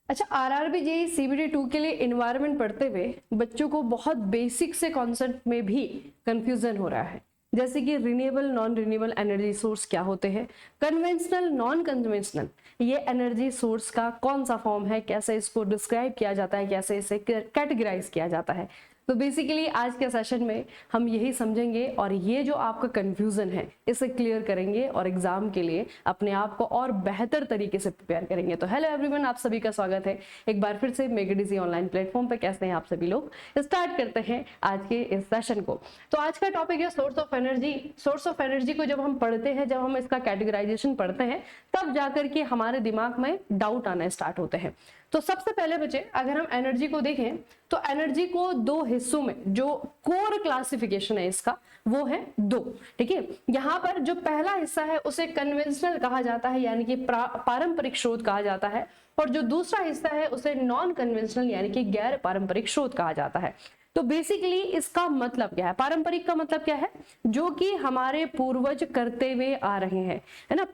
अच्छा, RRB JEE CBT 2 के लिए इन्वायरमेंट पढ़ते हुए बच्चों को बहुत बेसिक से कॉन्सेप्ट में भी कंफ्यूजन हो रहा है। जैसे कि renewable non renewable energy source क्या होते हैं, कन्वेंशनल नॉन कन्वेंशनल ये एनर्जी सोर्स का कौन सा फॉर्म है, कैसे इसको डिस्क्राइब किया जाता है, कैसे इसे कैटेगराइज किया जाता है। तो बेसिकली आज के सेशन में हम यही समझेंगे और ये जो आपका कंफ्यूजन है इसे क्लियर करेंगे और एग्जाम के लिए अपने आप को और बेहतर तरीके से प्रिपेयर करेंगे। तो हेलो एवरीवन, आप सभी का स्वागत है एक बार फिर से मेगाडीजी ऑनलाइन प्लेटफॉर्म पे। कैसे हैं आप सभी लोग? स्टार्ट करते हैं आज के इस सेशन को। तो आज का टॉपिक है source of energy. Source of energy को जब हम पढ़ते हैं, जब हम इसका कैटेगराइजेशन पढ़ते हैं, तब जाकर के हमारे दिमाग में डाउट आना स्टार्ट होते हैं। तो सबसे पहले बच्चे, अगर हम एनर्जी को देखें तो एनर्जी को दो हिस्सों में, जो कोर क्लासिफिकेशन है इसका वो है दो। ठीक है, यहाँ पर जो पहला हिस्सा है उसे कन्वेंशनल कहा जाता है, यानी कि पारंपरिक स्रोत कहा जाता है, और जो दूसरा हिस्सा है उसे नॉन कन्वेंशनल यानी कि गैर पारंपरिक स्रोत कहा जाता है। तो बेसिकली इसका मतलब क्या है? पारंपरिक का मतलब क्या है? जो कि हमारे पूर्वज करते हुए आ रहे हैं, है ना,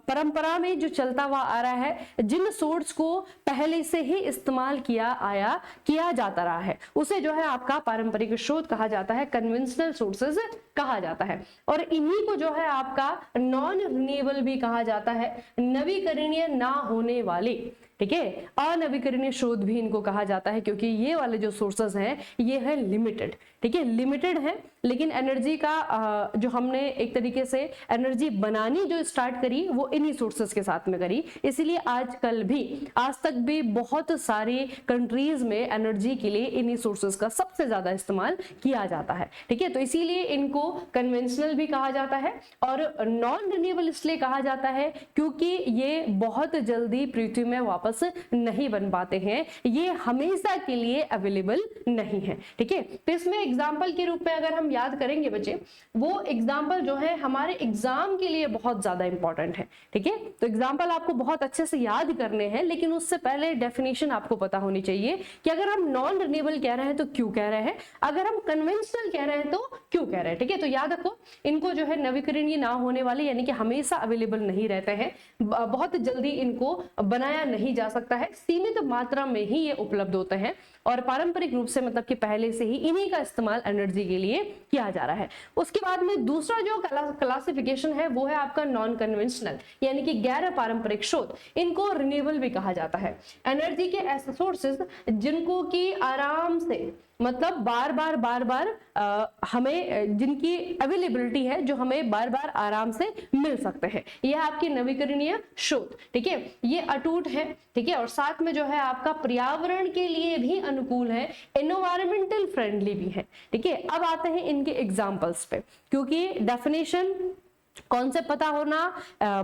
परंपरा में जो चलता हुआ आ रहा है, जिन सोर्स को पहले से ही इस्तेमाल किया जाता रहा है, उसे जो है आपका पारंपरिक स्रोत कहा जाता है, कन्वेंशनल सोर्सेज कहा जाता है। और इन्हीं को जो है आपका नॉन रिन्यूएबल भी कहा जाता है, नवीकरणीय ना होने वाले। ठीक है, अनवीकरणीय स्रोत भी इनको कहा जाता है, क्योंकि ये वाले जो सोर्सेज हैं ये है लिमिटेड। ठीक है, लिमिटेड है, लेकिन एनर्जी का जो हमने एक तरीके से एनर्जी बनानी जो स्टार्ट करी वो इन्हीं सोर्सेज के साथ में करी। इसीलिए आज तक भी बहुत सारी कंट्रीज में एनर्जी के लिए इन्हीं सोर्सेज का सबसे ज्यादा इस्तेमाल किया जाता है। ठीक है, तो इसीलिए इनको कन्वेंशनल भी कहा जाता है और नॉन रिन्यूएबल इसलिए कहा जाता है क्योंकि ये बहुत जल्दी पृथ्वी में वापस नहीं बन पाते हैं, ये हमेशा के लिए अवेलेबल नहीं है। ठीक है, तो इसमें एग्जाम्पल के रूप में अगर हम याद करेंगे बच्चे, वो एग्जाम्पल जो है हमारे एग्जाम के लिए बहुत ज्यादा इंपॉर्टेंट है। ठीक है, तो एग्जाम्पल आपको बहुत अच्छे से याद करने हैं, लेकिन उससे पहले डेफिनेशन आपको पता होनी चाहिए कि अगर हम नॉन रिन्यूएबल कह रहे हैं तो क्यों कह रहे हैं, अगर हम कन्वेंशनल कह रहे हैं तो क्यों कह रहे हैं। ठीक है, तो याद रखो, इनको जो है नवीकरणीय ना होने वाले यानी कि हमेशा अवेलेबल नहीं रहते हैं, बहुत जल्दी इनको बनाया नहीं जा सकता है, सीमित मात्रा में ही ये उपलब्ध होते हैं, और पारंपरिक रूप से मतलब कि पहले से ही इन्हीं का इस्तेमाल एनर्जी के लिए किया जा रहा है। उसके बाद में दूसरा जो क्लासिफिकेशन है वो है आपका नॉन कन्वेंशनल यानी कि गैर पारंपरिक स्रोत। इनको रिन्यूएबल भी कहा जाता है। एनर्जी के ऐसे सोर्सेज जिनको की आराम से मतलब बार बार हमें जिनकी अवेलेबिलिटी है, जो हमें बार बार आराम से मिल सकते हैं, यह आपकी नवीकरणीय स्रोत। ठीक है, ये अटूट है। ठीक है, और साथ में जो है आपका पर्यावरण के लिए भी अनुकूल है, एनवायरमेंटल फ्रेंडली भी है। ठीक है, अब आते हैं इनके एग्जांपल्स पे, क्योंकि डेफिनेशन कॉन्सेप्ट पता होना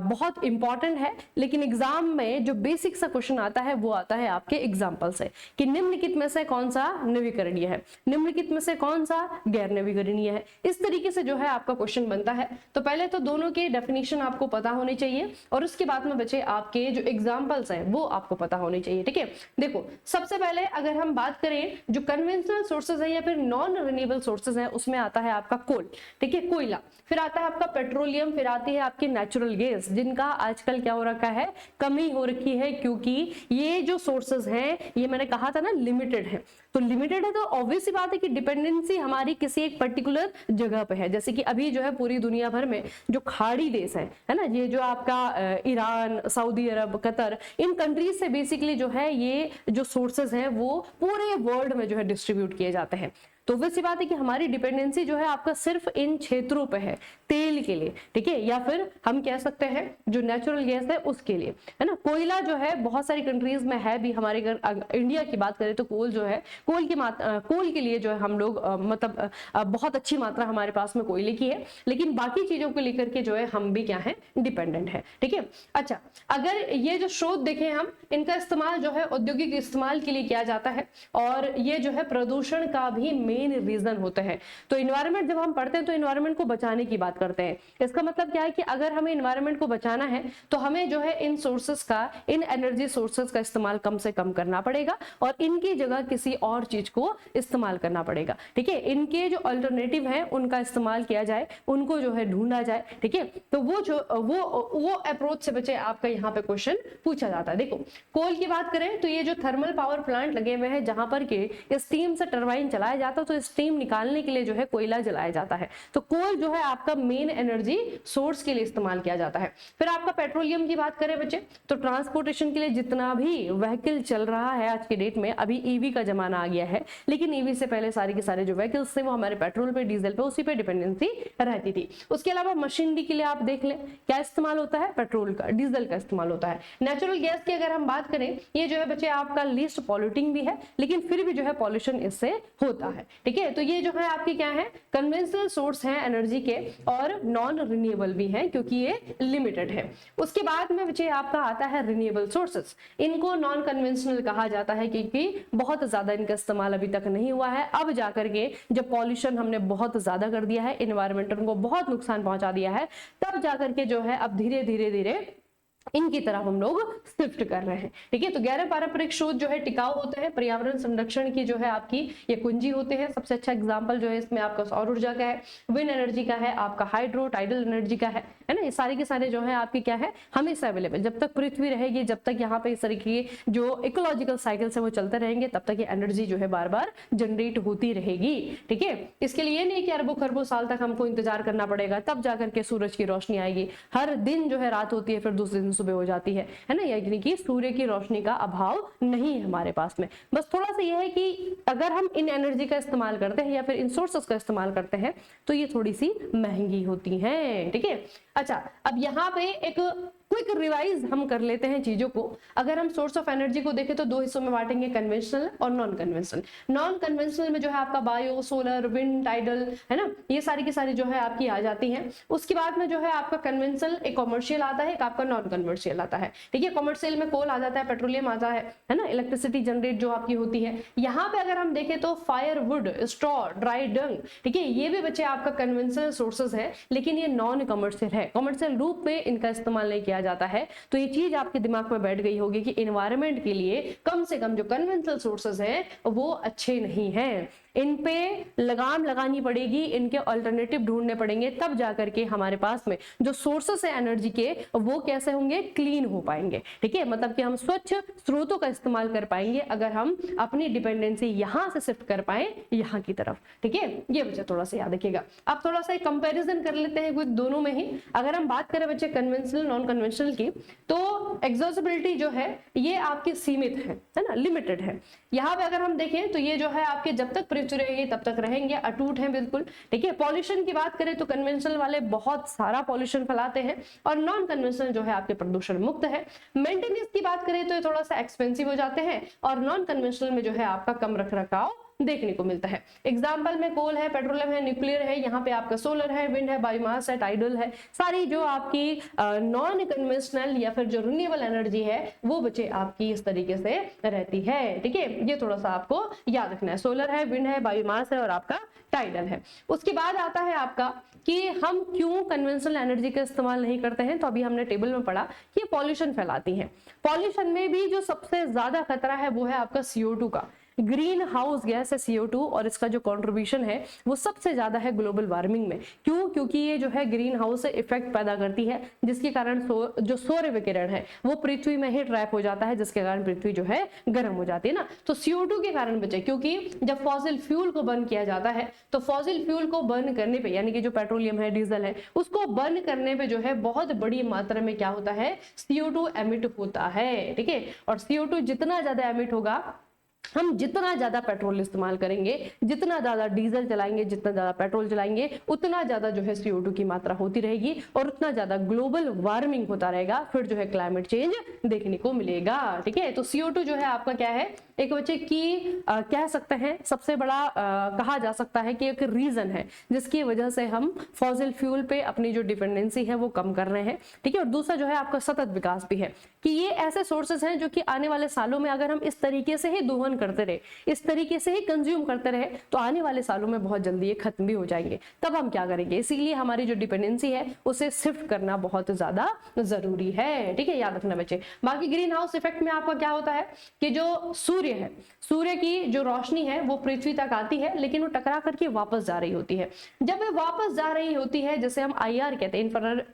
बहुत इंपॉर्टेंट है, लेकिन एग्जाम में जो बेसिक सा क्वेश्चन आता है वो आता है आपके एग्जाम्पल से कि निम्नलिखित में से कौन सा नवीकरणीय है, निम्नलिखित में से कौन सा गैर नवीकरणीय है। इस तरीके से जो है आपका क्वेश्चन बनता है। तो पहले तो दोनों के डेफिनेशन आपको पता होनी चाहिए, और उसके बाद में बचे आपके जो एग्जाम्पल्स हैं वो आपको पता होने चाहिए। ठीक है, देखो सबसे पहले अगर हम बात करें जो कन्वेंशनल सोर्सेज है या फिर नॉन रिन्यूएबल सोर्सेज है, उसमें आता है आपका कोल। ठीक है, कोयला, फिर आता है आपका पेट्रोलियम, फिर आती है आपकी नेचुरल गैस, जिनका आजकल क्या हो रखा है, कमी हो रखी है, क्योंकि ये जो सोर्सेज हैं ये मैंने कहा था ना लिमिटेड है। तो लिमिटेड है तो ऑब्वियस सी बात है कि डिपेंडेंसी हमारी किसी एक पर्टिकुलर जगह पे है। जैसे कि अभी जो है पूरी दुनिया भर में जो खाड़ी देश है ना, ये जो आपका ईरान, सऊदी अरब, कतर, इन कंट्रीज से बेसिकली जो है ये जो सोर्सेज हैं वो पूरे वर्ल्ड में जो है डिस्ट्रीब्यूट किए जाते हैं। तो वैसी बात है कि हमारी डिपेंडेंसी जो है आपका सिर्फ इन क्षेत्रों पे है, तेल के लिए। ठीक है, या फिर हम कह सकते हैं जो नेचुरल गैस है उसके लिए, है ना। कोयला जो है बहुत सारी कंट्रीज में है भी, हमारे इंडिया की बात करें तो कोल जो है, कोल के लिए जो है हम लोग मतलब बहुत अच्छी मात्रा हमारे पास में कोयले की है, लेकिन बाकी चीजों को लेकर के जो है हम भी क्या है, डिपेंडेंट है। ठीक है, अच्छा, अगर ये जो स्रोत देखें हम, इनका इस्तेमाल जो है औद्योगिक इस्तेमाल के लिए किया जाता है, और ये जो है प्रदूषण का भी मेन रीजन होते हैं। तो इन्वायरमेंट जब हम पढ़ते हैं तो इन्वायरमेंट को बचाने की बात करते हैं। इसका मतलब क्या है कि अगर हमें इन्वायरमेंट को बचाना है तो हमें जो है इन सोर्सेस का, इन एनर्जी सोर्सेस का इस्तेमाल कम से कम करना पड़ेगा और इनकी जगह किसी और चीज को इस्तेमाल करना पड़ेगा। ठीक है, इनके जो अल्टरनेटिव है उनका इस्तेमाल किया जाए, उनको जो है ढूंढा जाए। ठीक है, तो वो अप्रोच से बच्चे आपका यहाँ पे क्वेश्चन पूछा जाता है। देखो कोल की बात करें तो ये जो थर्मल पावर प्लांट लगे हुए हैं जहां पर के स्टीम से टरबाइन चलाया जाता है, तो स्टीम निकालने के लिए जो है कोयला जलाया जाता है। तो कोल जो है आपका मेन एनर्जी सोर्स के लिए इस्तेमाल किया जाता है। फिर आपका पेट्रोलियम की बात करें बच्चे तो ट्रांसपोर्टेशन के लिए जितना भी व्हीकल चल रहा है आज के डेट में, अभी ईवी का जमाना आ गया है, लेकिन ईवी से पहले सारे के सारे जो व्हीकल्स थे वो हमारे पेट्रोल पे, डीजल पे, उसी पे डिपेंडेंसी रहती थी। उसके अलावा मशीनरी के लिए आप देख लें क्या इस्तेमाल होता है, पेट्रोल का, डीजल का इस्तेमाल होता है। नेचुरल गैस की अगर हम बात करें, ये जो है बच्चे आपका लीस्ट पॉल्यूटिंग भी है, लेकिन फिर भी जो है पॉल्यूशन इससे होता है। ठीक है, तो ये जो है आपकी क्या है, कन्वेंशनल सोर्स है एनर्जी के और नॉन रिन्यूएबल भी है क्योंकि ये लिमिटेड है। उसके बाद में बच्चे आपका आता है रिन्यूएबल सोर्सेस। इनको नॉन कन्वेंशनल कहा जाता है क्योंकि बहुत ज्यादा इनका इस्तेमाल अभी तक नहीं हुआ है। अब जाकर के जब पॉल्यूशन हमने बहुत ज्यादा कर दिया है, इन्वायरमेंट को बहुत नुकसान पहुंचा दिया है, तब जाकर के जो है अब धीरे धीरे धीरे इनकी तरफ हम लोग शिफ्ट कर रहे हैं। ठीक है, तो गैर पारंपरिक स्रोत जो है टिकाऊ होते हैं, पर्यावरण संरक्षण की जो है आपकी ये कुंजी होते हैं। सबसे अच्छा एग्जांपल जो है इसमें आपका सौर ऊर्जा का है, विंड एनर्जी का है, आपका हाइड्रो टाइडल एनर्जी का है ना। ये सारे के सारे जो है आपकी क्या है, हमेशा अवेलेबल, जब तक पृथ्वी रहेगी, जब तक यहाँ पे इस तरीके की जो इकोलॉजिकल साइकिल से वो चलते रहेंगे, तब तक ये एनर्जी जो है बार बार जनरेट होती रहेगी। ठीक है, इसके लिए नहीं कि अरबों खरबों साल तक हमको इंतजार करना पड़ेगा, तब जाकर के सूरज की रोशनी आएगी। हर दिन जो है रात होती है, फिर दूसरे दिन सुबह हो जाती है ना। यानी कि सूर्य की रोशनी का अभाव नहीं है हमारे पास में। बस थोड़ा सा यह है कि अगर हम इन एनर्जी का इस्तेमाल करते हैं या फिर इन सोर्सेस का इस्तेमाल करते हैं तो ये थोड़ी सी महंगी होती हैं। ठीक है, अच्छा अब यहाँ पे एक क्विक रिवाइज हम कर लेते हैं चीजों को। अगर हम सोर्स ऑफ एनर्जी को देखें तो दो हिस्सों में बांटेंगे, कन्वेंशनल और नॉन कन्वेंशनल। नॉन कन्वेंशनल में जो है आपका बायो, सोलर, विंड, टाइडल है ना, ये सारी की सारी जो है आपकी आ जाती हैं। उसके बाद में जो है आपका कन्वेंशनल एक कॉमर्शियल आता है, एक आपका नॉन कन्वर्शियल आता है। ठीक है, कॉमर्शियल में कोल आ जाता है, पेट्रोलियम आता है ना, इलेक्ट्रिसिटी जनरेट जो आपकी होती है। यहाँ पे अगर हम देखें तो फायर वुड, स्ट्रॉ, ड्राई डंग, ठीक है, ये भी बच्चे आपका कन्वेंशनल सोर्सेज है, लेकिन ये नॉन कमर्शियल है, कमर्शियल रूप में इनका इस्तेमाल नहीं किया जाता है। तो ये चीज आपके दिमाग में बैठ गई होगी कि एनवायरनमेंट के लिए कम से कम जो कन्वेंशनल सोर्सेज हैं वो अच्छे नहीं हैं, इन पे लगाम लगानी पड़ेगी, इनके अल्टरनेटिव ढूंढने पड़ेंगे, तब जाकर के हमारे पास में जो सोर्सेस है एनर्जी के वो कैसे होंगे, क्लीन हो पाएंगे। ठीक है, मतलब कि हम स्वच्छ स्रोतों का इस्तेमाल कर पाएंगे अगर हम अपनी डिपेंडेंसी यहां से शिफ्ट कर पाए यहाँ की तरफ। ठीक है, ये बच्चा थोड़ा सा याद रखिएगा। अब थोड़ा सा कंपैरिजन कर लेते हैं कुछ दोनों में ही। अगर हम बात करें बच्चे कन्वेंशनल नॉन कन्वेंशनल की, तो एग्जॉस्टिबिलिटी जो है ये आपकी सीमित है ना, लिमिटेड है। यहाँ पे अगर हम देखें तो ये जो है आपके जब तक पृथ्वी रहेगी तब तक रहेंगे, अटूट हैं बिल्कुल। ठीक है, पॉल्यूशन की बात करें तो कन्वेंशनल वाले बहुत सारा पॉल्यूशन फैलाते हैं और नॉन कन्वेंशनल जो है आपके प्रदूषण मुक्त है। मेंटेनेंस की बात करें तो ये थोड़ा सा एक्सपेंसिव हो जाते हैं और नॉन कन्वेंशनल में जो है आपका कम रखरखाव देखने को मिलता है। एग्जाम्पल में कोल है, पेट्रोलियम है, न्यूक्लियर है, यहाँ पे आपका सोलर है, विंड है, बायोमास है, टाइडल है। सारी जो आपकी नॉन कन्वेंशनल या फिर जो रिन्यूएबल एनर्जी है वो बच्चे आपकी इस तरीके से रहती है। ठीक है, ये थोड़ा सा आपको याद रखना है, सोलर है, विंड है, बायोमास है और आपका टाइडल है। उसके बाद आता है आपका कि हम क्यों कन्वेंशनल एनर्जी का इस्तेमाल नहीं करते हैं। तो अभी हमने टेबल में पढ़ा कि पॉल्यूशन फैलाती है। पॉल्यूशन में भी जो सबसे ज्यादा खतरा है वो है आपका CO2 का। ग्रीन हाउस गैस है CO2 और इसका जो कंट्रीब्यूशन है वो सबसे ज्यादा है ग्लोबल वार्मिंग में। क्यों? क्योंकि ये जो है ग्रीन हाउस से इफेक्ट पैदा करती है, जिसके कारण जो सूर्य विकिरण है वो पृथ्वी में ही ट्रैप हो जाता है, जिसके कारण पृथ्वी जो है गर्म हो जाती है ना। तो CO2 के कारण बचे, क्योंकि जब फॉसिल फ्यूल को बर्न किया जाता है तो फॉसिल फ्यूल को बर्न करने पे, यानी कि जो पेट्रोलियम है, डीजल है, उसको बर्न करने पे जो है बहुत बड़ी मात्रा में क्या होता है, CO2 एमिट होता है। ठीक है, और CO2 जितना ज्यादा एमिट होगा, हम जितना ज्यादा पेट्रोल इस्तेमाल करेंगे, जितना ज्यादा डीजल चलाएंगे, जितना ज्यादा पेट्रोल चलाएंगे, उतना ज्यादा जो है CO2 की मात्रा होती रहेगी और उतना ज्यादा ग्लोबल वार्मिंग होता रहेगा। फिर जो है क्लाइमेट चेंज देखने को मिलेगा। ठीक है, तो CO2 जो है आपका क्या है, एक बच्चे की कह सकते हैं सबसे बड़ा कहा जा सकता है कि एक रीजन है जिसकी वजह से हम फॉसिल फ्यूल पे अपनी जो डिपेंडेंसी है वो कम कर रहे हैं, ठीक है। और दूसरा जो है आपका सतत विकास भी है कि ये ऐसे सोर्सेस हैं जो कि आने वाले सालों में अगर हम इस तरीके से ही दोहन करते रहे, इस तरीके से ही कंज्यूम करते रहे, तो आने वाले सालों में बहुत जल्दी ये खत्म भी हो जाएंगे। तब हम क्या करेंगे, इसीलिए हमारी जो डिपेंडेंसी है उसे शिफ्ट करना बहुत ज्यादा जरूरी है, ठीक है, याद रखना बच्चे। बाकी ग्रीन हाउस इफेक्ट में आपका क्या होता है कि जो सूर्य है, सूर्य की जो रोशनी है वो पृथ्वी तक आती है, लेकिन वो टकरा करके वापस जा रही होती है। जब वो वापस जा रही होती है, जैसे हम IR कहते हैं,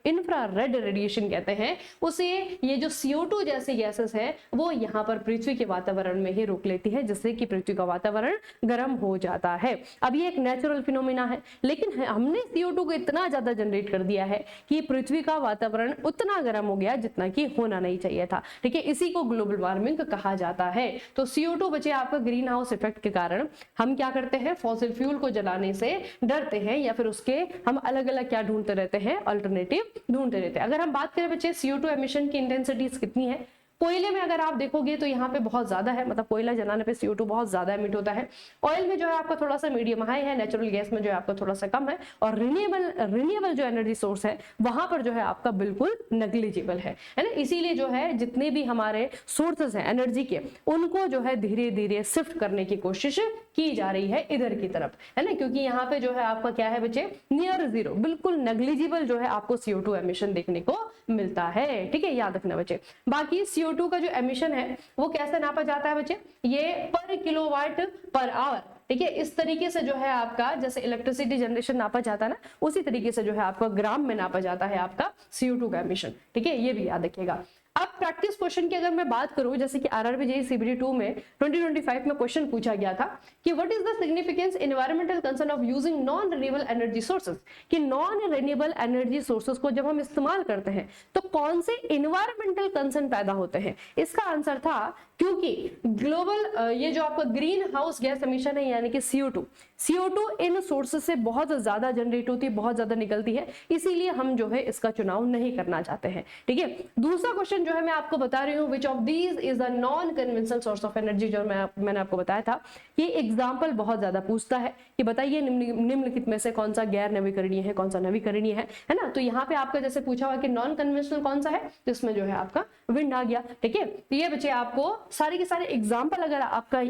इंफ्रारेड रेडिएशन कहते हैं, उसे ये जो CO2 जैसी गैसेस है वो यहाँ पर पृथ्वी के वातावरण में ही रोक लेती है, जिससे कि पृथ्वी का वातावरण गर्म हो जाता है। अब ये एक नेचुरल फिनोमिना है, लेकिन हमने CO2 को इतना ज्यादा जनरेट कर दिया है कि पृथ्वी का वातावरण उतना गर्म हो गया जितना कि होना नहीं चाहिए था, ठीक है। इसी को ग्लोबल वार्मिंग कहा जाता है। तो CO2 बचे आपका ग्रीन हाउस इफेक्ट के कारण हम क्या करते हैं, फॉसिल फ्यूल को जलाने से डरते हैं, या फिर उसके हम अलग अलग क्या ढूंढते रहते हैं, अल्टरनेटिव ढूंढते रहते हैं। अगर हम बात करें बच्चे CO2 एमिशन की इंटेंसिटीज कितनी है, कोयले में अगर आप देखोगे तो यहाँ पे बहुत ज्यादा है, मतलब कोयला जलाने पे CO2 बहुत ज्यादा एमिट होता है। ऑयल में जो है आपका थोड़ा सा मीडियम हाई है, नेचुरल गैस में जो है आपका थोड़ा सा कम है, और रिन्यूएबल जो एनर्जी सोर्स है वहां पर जो है आपका बिल्कुल नेग्लिजिबल है ना। इसीलिए जो है जितने भी हमारे सोर्सेस हैं एनर्जी के, उनको जो है धीरे धीरे शिफ्ट करने की कोशिश की जा रही है इधर की तरफ, है ना, क्योंकि यहाँ पे जो है आपका क्या है बच्चे, नियर जीरो, बिल्कुल नेग्लिजिबल जो है आपको CO2 एमिशन देखने को मिलता है, ठीक है, याद रखना बच्चे। बाकी CO2 का जो एमिशन है वो कैसे नापा जाता है बच्चे, ये पर किलोवाट पर आवर, ठीक है, इस तरीके से जो है आपका जैसे इलेक्ट्रिसिटी जनरेशन नापा जाता है ना, उसी तरीके से जो है आपका ग्राम में नापा जाता है आपका CO2 का एमिशन, ठीक है, ये भी याद रखिएगा। अब प्रैक्टिस क्वेश्चन की अगर मैं बात करूं, जैसे कि RRB JEE CBT 2 में 2025 में क्वेश्चन पूछा गया था कि what is the significance environmental concern of using non renewable energy sources, कि नॉन रिन्यूएबल एनर्जी सोर्सेज को जब हम इस्तेमाल करते हैं तो कौन से एनवायरमेंटल कंसर्न पैदा होते हैं। इसका आंसर था क्योंकि ग्लोबल ये जो आपका ग्रीन हाउस गैस एमिशन है यानी कि CO2 इन सोर्सेज से बहुत ज्यादा जनरेट होती है, बहुत ज्यादा निकलती है, इसीलिए हम जो है इसका चुनाव नहीं करना चाहते हैं, ठीक है। दूसरा क्वेश्चन जो है मैं आपको बता रही हूँ, which of these is a non conventional source of energy, जो मैंने आपको बताया था, ये एग्जाम्पल बहुत ज्यादा पूछता है कि बताइए निम्नलिखित में से कौन सा गैर नवीकरणीय है, कौन सा नवीकरणीय है ना। तो यहाँ पे आपका जैसे पूछा हुआ कि नॉन कन्वेंशनल कौन सा है, तो इसमें जो है आपका विंड आ गया, ठीक है। तो ये बच्चे आपको सारे के सारे एग्जाम्पल अगर आपका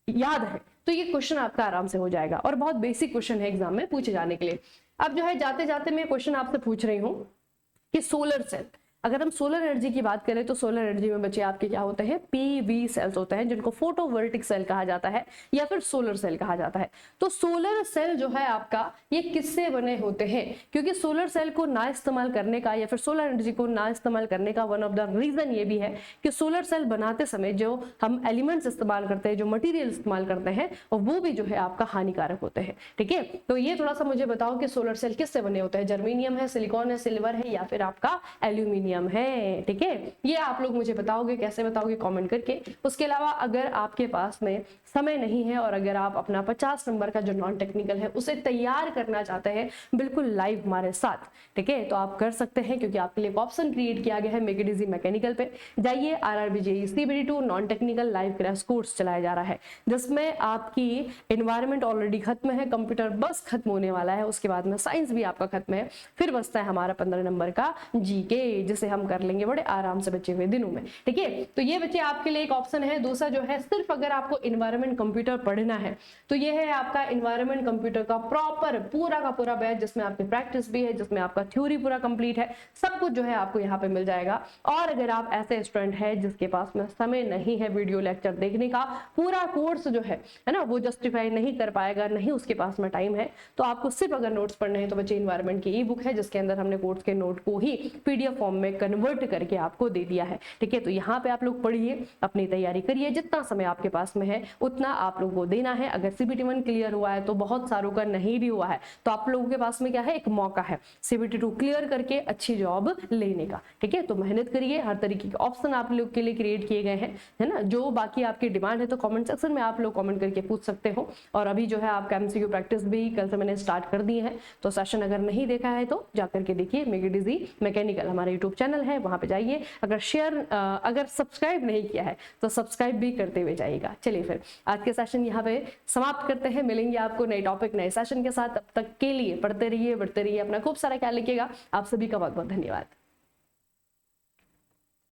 याद है तो ये क्वेश्चन आपका आराम से हो जाएगा, और बहुत बेसिक क्वेश्चन है एग्जाम में पूछे जाने के लिए। अब जो है जाते जाते मैं क्वेश्चन आपसे पूछ रही हूँ कि सोलर सेल, अगर हम सोलर एनर्जी की बात करें तो सोलर एनर्जी में बच्चे आपके क्या होते हैं, PV सेल्स होते हैं, जिनको फोटोवोल्टिक सेल कहा जाता है या फिर सोलर सेल कहा जाता है। तो सोलर सेल जो है आपका ये किससे बने होते हैं, क्योंकि सोलर सेल को ना इस्तेमाल करने का या फिर सोलर एनर्जी को ना इस्तेमाल करने का वन ऑफ द रीजन ये भी है कि सोलर सेल बनाते समय जो हम एलिमेंट्स इस्तेमाल करते हैं, जो मटीरियल इस्तेमाल करते हैं, और वो भी जो है आपका हानिकारक होते हैं, ठीक है। तो ये थोड़ा सा मुझे बताओ कि सोलर सेल किससे बने होते हैं, जर्मेनियम है, सिलिकॉन है, सिल्वर है, या फिर आपका एल्यूमिनियम है, ठीक है। ये आप लोग मुझे बताओगे, कैसे बताओगे, कमेंट करके। उसके अलावा अगर आपके पास में समय नहीं है और अगर आप अपना 50 नंबर का जो नॉन टेक्निकल है उसे तैयार करना चाहते हैं बिल्कुल लाइव हमारे साथ, ठीक है, तो आप कर सकते हैं, क्योंकि आपके लिए एक ऑप्शन क्रिएट किया गया है मेक इट इजी मैकेनिकल पे जाइए। RRB JEE CBT 2 non technical live crash course चलाया जा रहा है, जिसमें आपकी एनवायरमेंट ऑलरेडी खत्म है, कंप्यूटर बस खत्म होने वाला है, उसके बाद में साइंस भी आपका खत्म है, फिर बचता है हमारा 15 नंबर का GK, जिसे हम कर लेंगे बड़े आराम से बचे हुए दिनों में, ठीक है। तो ये बच्चे आपके लिए एक ऑप्शन है। दूसरा जो है, सिर्फ अगर आपको एनवायरमेंट कंप्यूटर पढ़ना है तो ये है आपका एनवायरमेंट कंप्यूटर का प्रॉपर पूरा का पूरा बैच, जिसमें आपकी प्रैक्टिस भी है, जिसमें आपका थ्योरी पूरा कंप्लीट है, सब कुछ जो है आपको यहाँ पे मिल जाएगा। और अगर आप ऐसे स्टूडेंट है जिसके पास में समय नहीं है वीडियो लेक्चर देखने का, पूरा कोर्स जो है ना वो जस्टिफाई नहीं कर पाएगा, नहीं उसके पास में टाइम है, तो आपको सिर्फ अगर नोट्स पढ़ने हैं तो बच्चे एनवायरमेंट की ई बुक है, जिसके अंदर हमने कोर्स के नोट को ही PDF फॉर्म में कन्वर्ट करके आपको दे दिया है, ठीक है। तो यहाँ पे आप लोग पढ़िए, अपनी तैयारी करिए, जितना समय आपके पास में है उतना आप लोगों को देना है। अगर CBT 1 क्लियर हुआ है तो बहुत सारों का नहीं भी हुआ है, तो आप लोगों के पास में क्या है, एक मौका है CBT 2 क्लियर करके अच्छी जॉब लेने का, ठीक है। तो मेहनत करिए, हर तरीके के ऑप्शन आप लोग के लिए क्रिएट किए गए हैं, है ना। जो बाकी आपकी डिमांड है तो कमेंट सेक्शन में आप लोग कमेंट करके पूछ सकते हो। और अभी जो है आपका MCQ प्रैक्टिस भी कल से मैंने स्टार्ट कर दी है, तो सेशन अगर नहीं देखा है तो जाकर के देखिए, मेक इट इजी मैकेनिकल हमारे यूट्यूब चैनल है वहां पे जाइए। अगर सब्सक्राइब नहीं किया है तो सब्सक्राइब भी करते हुए जाइएगा। चलिए फिर आज के सेशन यहाँ पे समाप्त करते हैं, मिलेंगे आपको नए टॉपिक नए सेशन के साथ। तब तक के लिए पढ़ते रहिए, बढ़ते रहिए, अपना खूब सारा ख्याल रखिएगा। आप सभी का बहुत बहुत धन्यवाद।